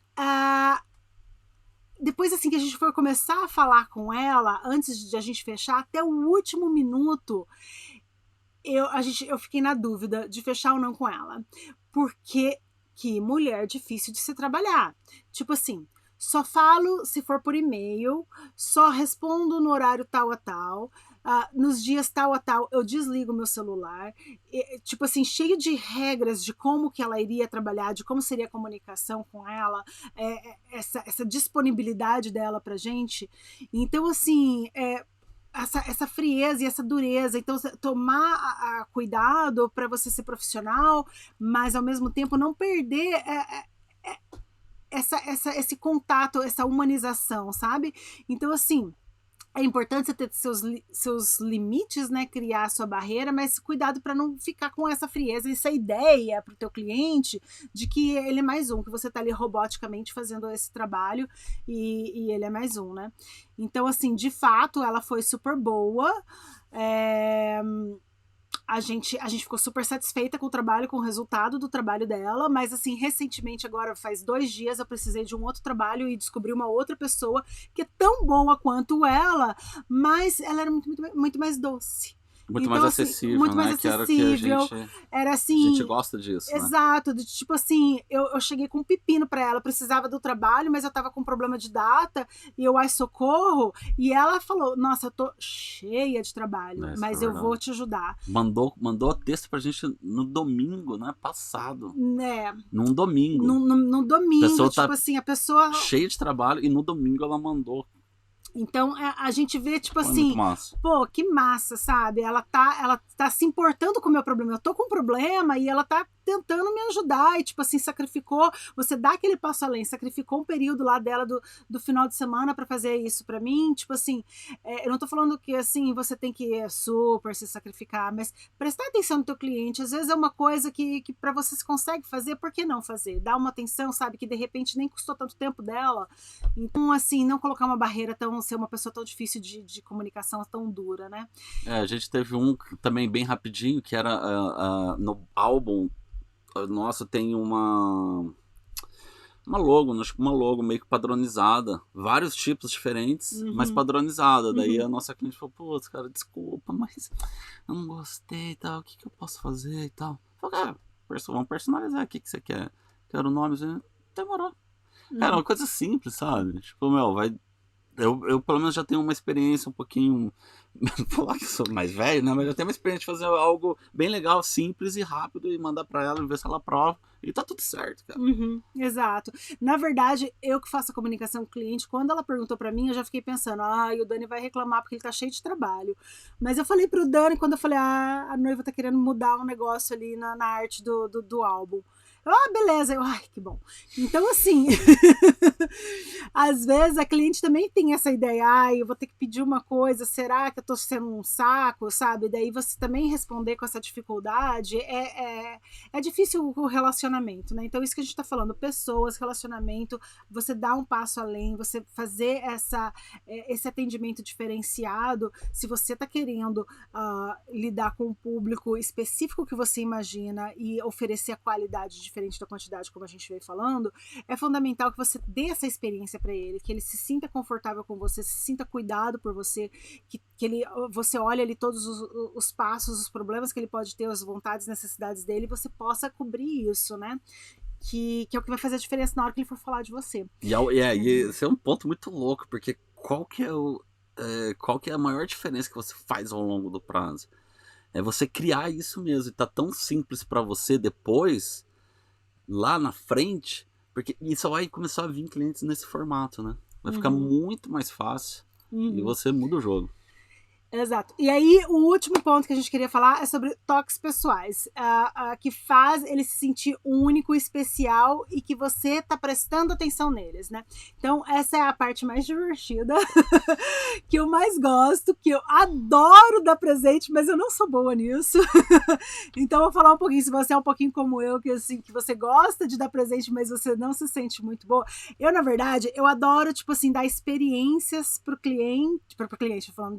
assim que a gente foi começar a falar com ela, antes de a gente fechar, até o último minuto, eu fiquei na dúvida de fechar ou não com ela. Porque que mulher difícil de se trabalhar. Tipo assim, só falo se for por e-mail, só respondo no horário tal a tal, nos dias tal a tal eu desligo meu celular, tipo assim, cheio de regras de como que ela iria trabalhar, de como seria a comunicação com ela, essa disponibilidade dela pra gente. Então, assim, essa frieza e essa dureza, então tomar cuidado para você ser profissional, mas ao mesmo tempo não perder esse contato, essa humanização, sabe? Então, assim, é importante você ter seus limites, né? Criar a sua barreira, mas cuidado para não ficar com essa frieza, essa ideia para o teu cliente de que ele é mais um, que você está ali roboticamente fazendo esse trabalho e ele é mais um, né? Então, assim, de fato, ela foi super boa. A gente ficou super satisfeita com o trabalho, com o resultado do trabalho dela, mas assim, recentemente, agora faz 2 dias, eu precisei de um outro trabalho e descobri uma outra pessoa que é tão boa quanto ela, mas ela era muito, muito, muito mais doce. Muito então, mais assim, acessível, muito né? mais acessível. Era assim. A gente gosta disso, exato, né? Tipo assim, eu cheguei com um pepino pra ela, eu precisava do trabalho, mas eu tava com problema de data, e eu, socorro, e ela falou, nossa, eu tô cheia de trabalho, mas eu vou te ajudar. Mandou texto pra gente no domingo, né, passado. Né? Num domingo. Num domingo, tipo assim, a pessoa... cheia de trabalho, e no domingo ela mandou Então, a gente vê, tipo Foi muito assim, massa. pô, que massa, sabe? Ela tá se importando com o meu problema. Eu tô com um problema e ela tá tentando me ajudar. E, tipo assim, sacrificou. Você dá aquele passo além, sacrificou um período lá dela do final de semana pra fazer isso pra mim. Tipo assim, eu não tô falando que, assim, você tem que super se sacrificar, mas prestar atenção no teu cliente. Às vezes é uma coisa que pra você se consegue fazer, por que não fazer? Dar uma atenção, sabe? Que de repente nem custou tanto tempo dela. Então, assim, não colocar uma barreira tão, ser uma pessoa tão difícil de comunicação tão dura, né? A gente teve um também bem rapidinho, que era no álbum, nossa, tem uma logo meio que padronizada, vários tipos diferentes, mas padronizada. Daí a nossa cliente falou, putz, cara, desculpa, mas eu não gostei e tal, o que eu posso fazer e tal. Eu falei, vamos personalizar, o que você quer? Quero o nome, demorou. Cara, uma coisa simples, sabe? Tipo, eu pelo menos já tenho uma experiência um pouquinho. Não falar que eu sou mais velho, né? Mas eu tenho uma experiência de fazer algo bem legal, simples e rápido e mandar pra ela e ver se ela aprova. E tá tudo certo, cara. Exato. Na verdade, eu que faço a comunicação com o cliente, quando ela perguntou pra mim, eu já fiquei pensando, o Dani vai reclamar porque ele tá cheio de trabalho. Mas eu falei pro Dani, quando eu falei, a noiva tá querendo mudar um negócio ali na arte do álbum. Beleza. Que bom. Então, assim, às vezes a cliente também tem essa ideia, eu vou ter que pedir uma coisa, será que eu tô sendo um saco, sabe? Daí você também responder com essa dificuldade, é difícil o relacionamento, né? Então, isso que a gente tá falando, pessoas, relacionamento, você dá um passo além, você fazer esse atendimento diferenciado, se você tá querendo lidar com um público específico que você imagina e oferecer a qualidade diferente da quantidade, como a gente veio falando, é fundamental que você dê essa experiência para ele, que ele se sinta confortável com você, se sinta cuidado por você, que você olhe ali todos os passos, os problemas que ele pode ter, as vontades, necessidades dele, e você possa cobrir isso, né? Que é o que vai fazer a diferença na hora que ele for falar de você. E esse é um ponto muito louco, porque qual que é a maior diferença que você faz ao longo do prazo? É você criar isso mesmo, e tá tão simples para você depois, lá na frente, porque isso vai começar a vir clientes nesse formato, né? Vai ficar muito mais fácil e você muda o jogo. Exato. E aí, o último ponto que a gente queria falar é sobre toques pessoais, que faz ele se sentir único, especial e que você tá prestando atenção neles, né? Então, essa é a parte mais divertida, que eu mais gosto, que eu adoro dar presente, mas eu não sou boa nisso. Então, eu vou falar um pouquinho, se você é um pouquinho como eu, que assim, que você gosta de dar presente, mas você não se sente muito boa. Eu, na verdade, eu adoro, tipo assim, dar experiências pro cliente, falando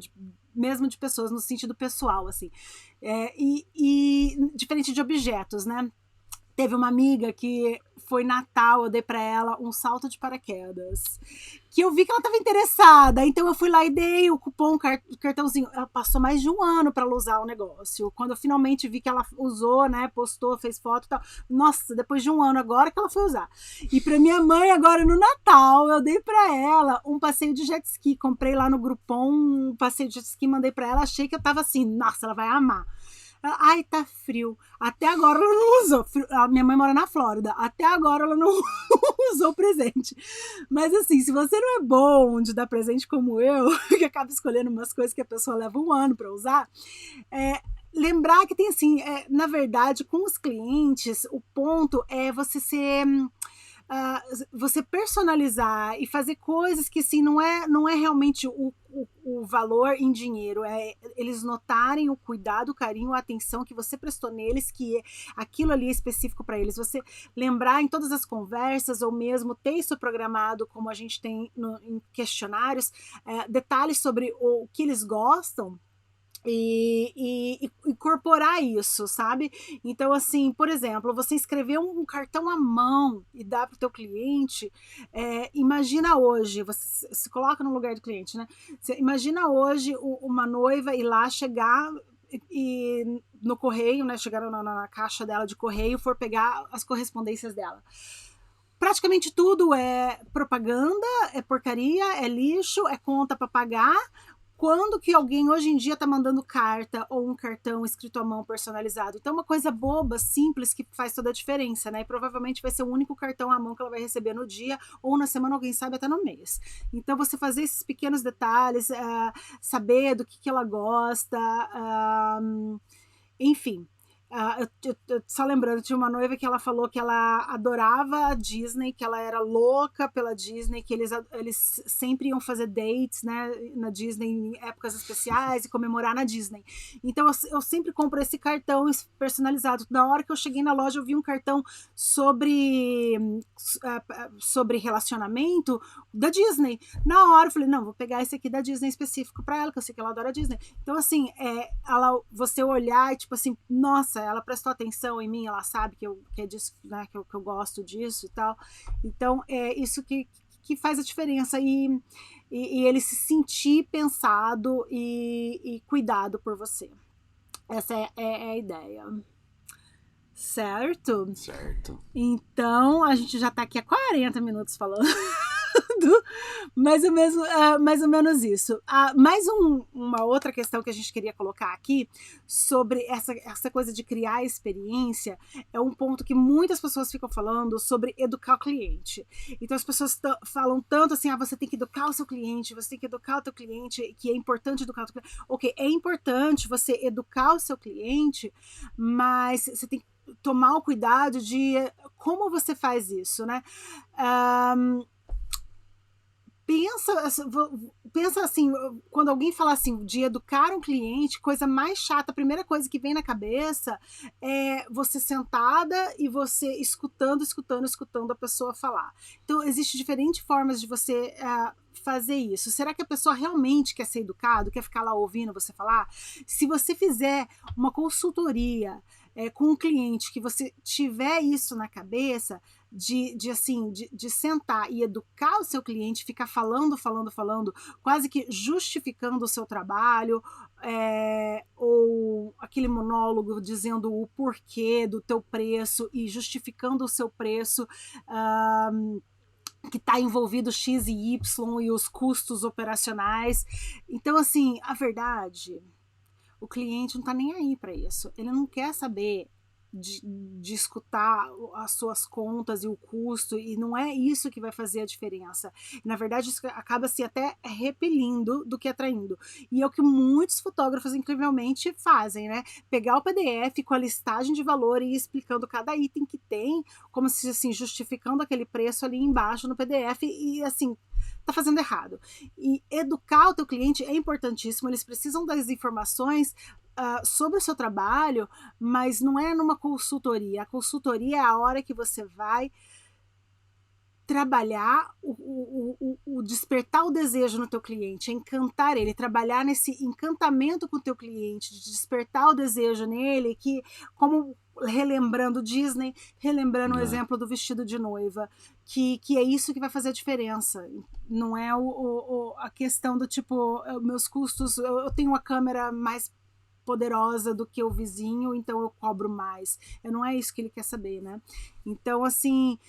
mesmo de pessoas no sentido pessoal, assim. E diferente de objetos, né? Teve uma amiga que foi Natal, eu dei pra ela um salto de paraquedas, que eu vi que ela estava interessada, então eu fui lá e dei o cupom, o cartãozinho. Ela passou mais de um ano para ela usar o negócio. Quando eu finalmente vi que ela usou, né, postou, fez foto e tal, nossa, depois de um ano agora que ela foi usar. E para minha mãe agora no Natal, eu dei para ela um passeio de jet ski, comprei lá no Groupon um passeio de jet ski, mandei para ela, achei que eu tava assim, nossa, ela vai amar. Ai, tá frio. Até agora ela não usou. A minha mãe mora na Flórida. Até agora ela não usou o presente. Mas assim, se você não é bom de dar presente como eu, que acaba escolhendo umas coisas que a pessoa leva um ano para usar, lembrar que tem assim, na verdade, com os clientes, o ponto é você ser... você personalizar e fazer coisas que assim, não é realmente o valor em dinheiro, é eles notarem o cuidado, o carinho, a atenção que você prestou neles, que aquilo ali é específico para eles. Você lembrar em todas as conversas, ou mesmo ter isso programado, como a gente tem em questionários, detalhes sobre o que eles gostam, e incorporar isso, sabe? Então, assim, por exemplo, você escrever um cartão à mão e dar para o teu cliente, imagina hoje, você se coloca no lugar do cliente, né? Você imagina hoje uma noiva ir lá chegar e no correio, né? Chegar na caixa dela de correio, for pegar as correspondências dela. Praticamente tudo é propaganda, é porcaria, é lixo, é conta para pagar. Quando que alguém hoje em dia tá mandando carta ou um cartão escrito à mão personalizado? Então, uma coisa boba, simples, que faz toda a diferença, né? E provavelmente vai ser o único cartão à mão que ela vai receber no dia ou na semana, alguém sabe, até no mês. Então, você fazer esses pequenos detalhes, saber do que ela gosta, enfim. Só lembrando, tinha uma noiva que ela falou que ela adorava a Disney, que ela era louca pela Disney, que eles sempre iam fazer dates, né, na Disney em épocas especiais e comemorar na Disney. Então eu sempre compro esse cartão personalizado. Na hora que eu cheguei na loja, eu vi um cartão sobre relacionamento da Disney. Na hora eu falei, não, vou pegar esse aqui da Disney específico para ela, que eu sei que ela adora a Disney. Então, assim, você olhar e, tipo assim, nossa, ela prestou atenção em mim, ela sabe que é disso, né, que eu gosto disso e tal. Então, é isso que faz a diferença. E ele se sentir pensado e cuidado por você. Essa é a ideia. Certo? Certo. Então, a gente já tá aqui há 40 minutos falando. mais ou menos isso. Mais uma outra questão que a gente queria colocar aqui sobre essa coisa de criar experiência é um ponto que muitas pessoas ficam falando sobre educar o cliente. Então as pessoas falam tanto assim, você tem que educar o seu cliente, você tem que educar o teu cliente, que é importante educar o teu cliente. Ok, é importante você educar o seu cliente, mas você tem que tomar o cuidado de como você faz isso, né? Pensa assim, quando alguém fala assim de educar um cliente, coisa mais chata, a primeira coisa que vem na cabeça é você sentada e você escutando a pessoa falar. Então, existem diferentes formas de você fazer isso. Será que a pessoa realmente quer ser educado, quer ficar lá ouvindo você falar? Se você fizer uma consultoria com um cliente, que você tiver isso na cabeça, de sentar e educar o seu cliente, ficar falando, quase que justificando o seu trabalho, ou aquele monólogo dizendo o porquê do teu preço e justificando o seu preço, que está envolvido X e Y e os custos operacionais. Então, assim, a verdade, o cliente não está nem aí para isso. Ele não quer saber de escutar as suas contas e o custo, e não é isso que vai fazer a diferença. Na verdade, isso acaba se até repelindo do que atraindo. E é o que muitos fotógrafos, incrivelmente, fazem, né? Pegar o PDF com a listagem de valor e ir explicando cada item que tem, como se, assim, justificando aquele preço ali embaixo no PDF, e, assim, tá fazendo errado. E educar o teu cliente é importantíssimo, eles precisam das informações sobre o seu trabalho, mas não é numa consultoria. A consultoria é a hora que você vai trabalhar o despertar o desejo no teu cliente, encantar ele, trabalhar nesse encantamento com o teu cliente, de despertar o desejo nele, que, como relembrando Disney, relembrando o exemplo do vestido de noiva, que é isso que vai fazer a diferença. Não é a questão do tipo, meus custos, eu tenho uma câmera mais poderosa do que o vizinho, então eu cobro mais. Não é isso que ele quer saber, né? Então, assim,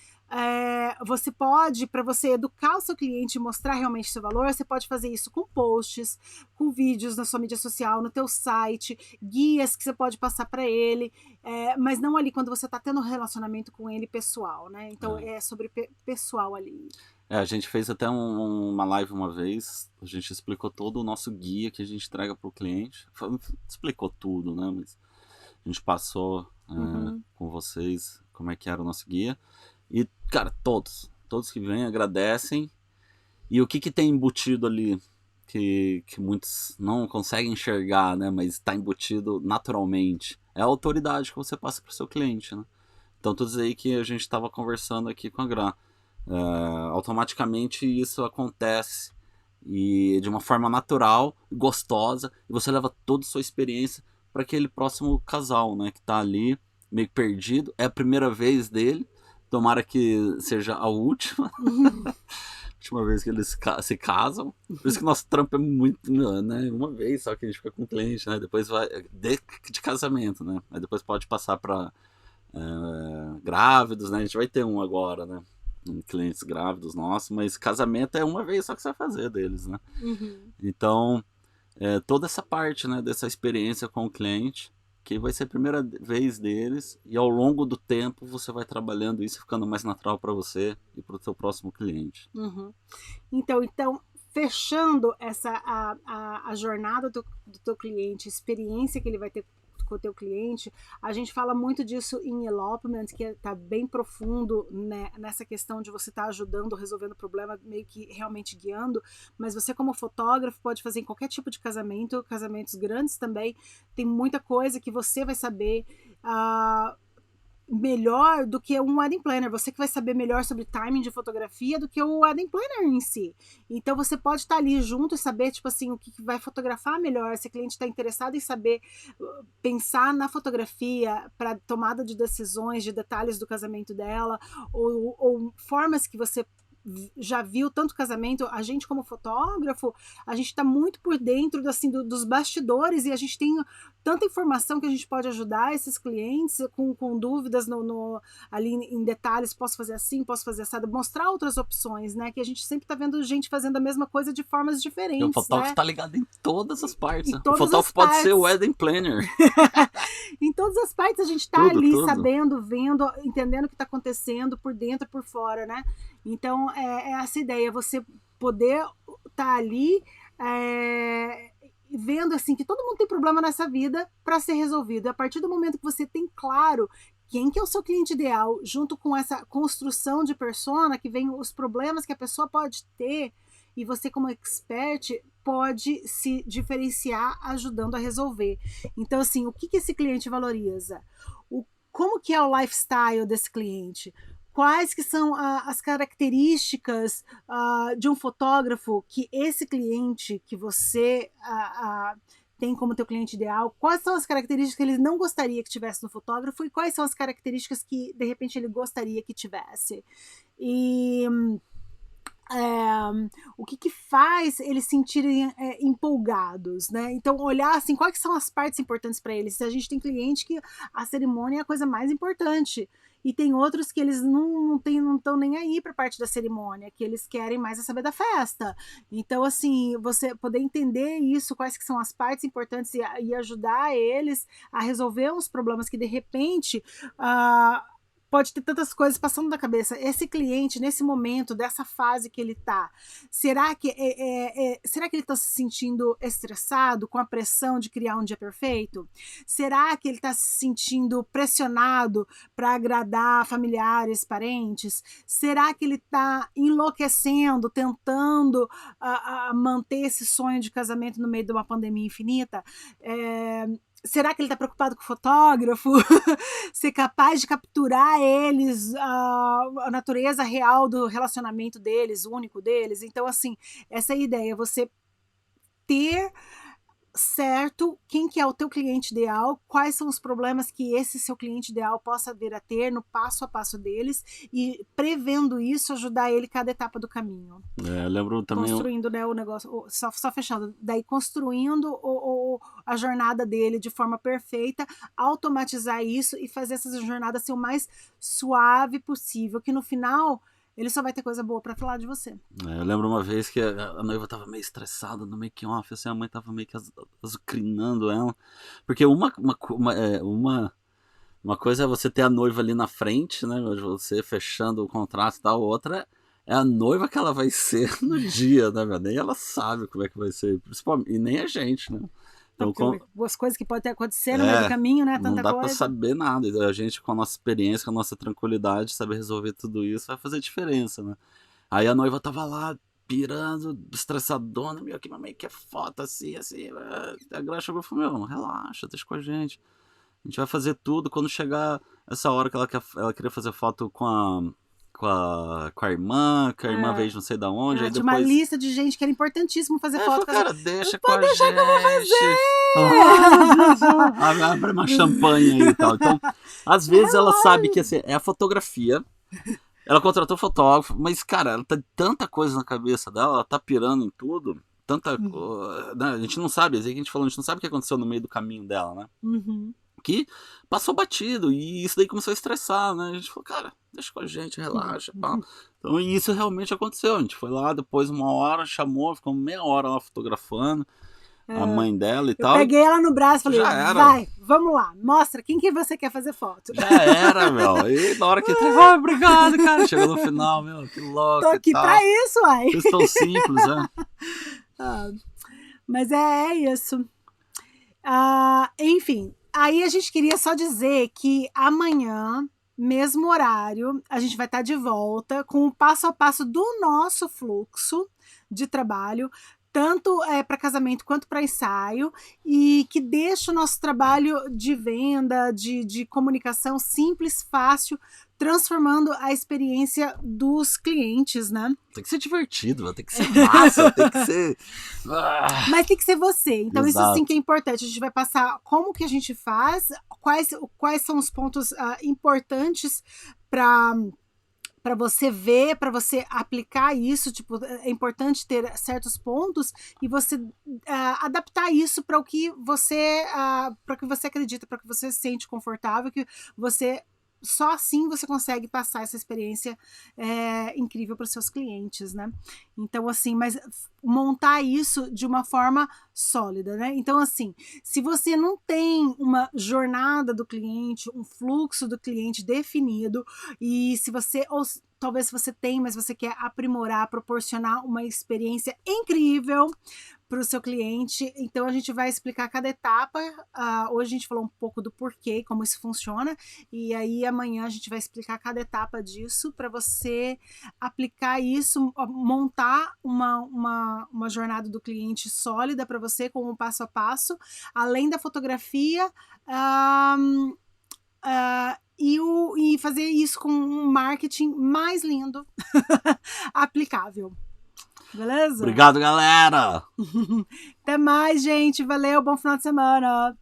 você pode, para você educar o seu cliente e mostrar realmente seu valor, você pode fazer isso com posts, com vídeos na sua mídia social, no teu site, guias que você pode passar para ele, mas não ali quando você está tendo um relacionamento com ele pessoal, né? Então é sobre pessoal ali. A gente fez até uma live uma vez, a gente explicou todo o nosso guia que a gente entrega para o cliente. Explicou tudo, né? Mas a gente passou com vocês como é que era o nosso guia. E, cara, todos que vêm agradecem. E o que tem embutido ali, que muitos não conseguem enxergar, né? Mas está embutido naturalmente, é a autoridade que você passa para o seu cliente, né? Então, tudo aí que a gente estava conversando aqui com a Gra. Automaticamente isso acontece e de uma forma natural, gostosa, e você leva toda a sua experiência para aquele próximo casal, né, que está ali meio perdido, é a primeira vez dele, tomara que seja a última última vez que eles se casam. Por isso que nosso trampo é muito, né, uma vez só que a gente fica com o cliente, né, depois vai de casamento, né, aí depois pode passar para grávidos, né, a gente vai ter um agora, né, clientes grávidos nossos, mas casamento é uma vez só que você vai fazer deles, né? Então, toda essa parte, né, dessa experiência com o cliente, que vai ser a primeira vez deles, e ao longo do tempo você vai trabalhando isso, ficando mais natural para você e para o seu próximo cliente. Uhum. Então, fechando a jornada do teu cliente, a experiência que ele vai ter com o teu cliente, a gente fala muito disso em Elopement, que está bem profundo, né, nessa questão de você estar ajudando, resolvendo o problema, meio que realmente guiando, mas você como fotógrafo pode fazer em qualquer tipo de casamento, casamentos grandes também, tem muita coisa que você vai saber melhor do que um wedding planner, você que vai saber melhor sobre timing de fotografia do que o wedding planner em si. Então você pode estar ali junto e saber, tipo assim, o que vai fotografar melhor, se o cliente está interessado em saber pensar na fotografia para tomada de decisões, de detalhes do casamento dela, ou formas que você já viu tanto casamento, a gente como fotógrafo, a gente está muito por dentro assim, dos bastidores e a gente tem tanta informação que a gente pode ajudar esses clientes com dúvidas ali em detalhes, posso fazer assim, posso fazer assado, mostrar outras opções, né, que a gente sempre está vendo gente fazendo a mesma coisa de formas diferentes. O fotógrafo né? Tá ligado em todas as partes. Todas o fotógrafo pode ser o wedding planner. Em todas as partes a gente tá ali sabendo, vendo, entendendo o que está acontecendo por dentro e por fora, né? Então é essa ideia, você poder estar ali vendo assim que todo mundo tem problema nessa vida para ser resolvido. E a partir do momento que você tem claro quem que é o seu cliente ideal, junto com essa construção de persona, que vem os problemas que a pessoa pode ter, e você como expert pode se diferenciar ajudando a resolver. Então assim, o que esse cliente valoriza? Como que é o lifestyle desse cliente? Quais que são as características de um fotógrafo que esse cliente que você tem como teu cliente ideal? Quais são as características que ele não gostaria que tivesse no fotógrafo e quais são as características que de repente ele gostaria que tivesse? E o que faz eles sentirem empolgados, né? Então olhar assim, quais são as partes importantes para eles. Se a gente tem cliente que a cerimônia é a coisa mais importante e tem outros que eles não estão nem aí para parte da cerimônia, que eles querem mais saber da festa. Então assim, você poder entender isso, quais que são as partes importantes e ajudar eles a resolver uns problemas que de repente pode ter tantas coisas passando na cabeça. Esse cliente, nesse momento, dessa fase que ele tá, será que ele tá se sentindo estressado com a pressão de criar um dia perfeito? Será que ele tá se sentindo pressionado para agradar familiares, parentes? Será que ele tá enlouquecendo, tentando manter esse sonho de casamento no meio de uma pandemia infinita? Será que ele está preocupado com o fotógrafo? Ser capaz de capturar eles, a natureza real do relacionamento deles, único deles. Então, assim, essa é a ideia, você ter certo quem que é o teu cliente ideal, quais são os problemas que esse seu cliente ideal possa vir a ter no passo a passo deles e prevendo isso, ajudar ele cada etapa do caminho. Eu lembro também construindo, né, o negócio, só fechando, daí construindo a jornada dele de forma perfeita, automatizar isso e fazer essa jornada ser o mais suave possível, que no final ele só vai ter coisa boa pra falar de você. Eu lembro uma vez que a noiva tava meio estressada no make-off, assim, a mãe tava meio que azucrinando ela. Porque uma coisa é você ter a noiva ali na frente, né? Você fechando o contrato e tal, outra é a noiva que ela vai ser no dia, né, velho? Nem ela sabe como é que vai ser, principalmente, e nem a gente, né? Então, as coisas que podem acontecer no meio do caminho, né? Tanta não dá coisa. pra saber nada. A gente, com a nossa experiência, com a nossa tranquilidade, saber resolver tudo isso, vai fazer diferença, né? Aí a noiva tava lá, pirando, estressadona, meu, que mamãe quer foto, assim. A Graça chegou e falou, meu, relaxa, deixa com a gente. A gente vai fazer tudo. Quando chegar essa hora que ela queria fazer foto com a irmã, que a irmã veio de não sei da onde. Aí tinha depois... uma lista de gente que era importantíssimo fazer foto. Cara, deixa com a gente. Que eu vou fazer. Abre uma champanhe aí e tal. Então, às vezes ela sabe que assim, é a fotografia. Ela contratou fotógrafo, mas, cara, ela tá tanta coisa na cabeça dela, ela tá pirando em tudo. Tanta né, a gente não sabe, assim que a gente falou, a gente não sabe o que aconteceu no meio do caminho dela, né? Que passou batido e isso daí começou a estressar, né? A gente falou, cara, deixa com a gente, relaxa. Então, e isso realmente aconteceu. A gente foi lá, depois uma hora, chamou, ficou meia hora lá fotografando. a mãe dela e Eu tal. peguei ela no braço e falei, Já era. vai, vamos lá, mostra quem que você quer fazer foto. Já era, meu. E na hora que eu obrigado, cara. Chegou no final, meu, que louco. Tô aqui e tal. pra isso, uai. Vocês tão simples, né? Mas é isso. Enfim, aí a gente queria só dizer que amanhã, mesmo horário, a gente vai estar de volta com o passo a passo do nosso fluxo de trabalho, tanto para casamento quanto para ensaio, e que deixa o nosso trabalho de venda, de comunicação simples, fácil, transformando a experiência dos clientes, né? Tem que ser divertido, tem que ser massa, tem que ser... Mas tem que ser você. Então, Exato. isso sim que é importante. A gente vai passar como que a gente faz, quais são os pontos importantes para você ver, para você aplicar isso. Tipo, é importante ter certos pontos e você adaptar isso para o que você acredita, para o que você se sente confortável, que você só assim você consegue passar essa experiência incrível para os seus clientes, né? Então, assim, mas montar isso de uma forma sólida, né? Então, assim, se você não tem uma jornada do cliente, um fluxo do cliente definido, e se você, ou talvez você tem, mas você quer aprimorar, proporcionar uma experiência incrível para o seu cliente, então a gente vai explicar cada etapa. Hoje a gente falou um pouco do porquê, como isso funciona, e aí amanhã a gente vai explicar cada etapa disso para você aplicar isso, montar uma jornada do cliente sólida para você, com um passo a passo, além da fotografia, e fazer isso com um marketing mais lindo, aplicável. Beleza? Obrigado, galera! Até mais, gente. Valeu, bom final de semana.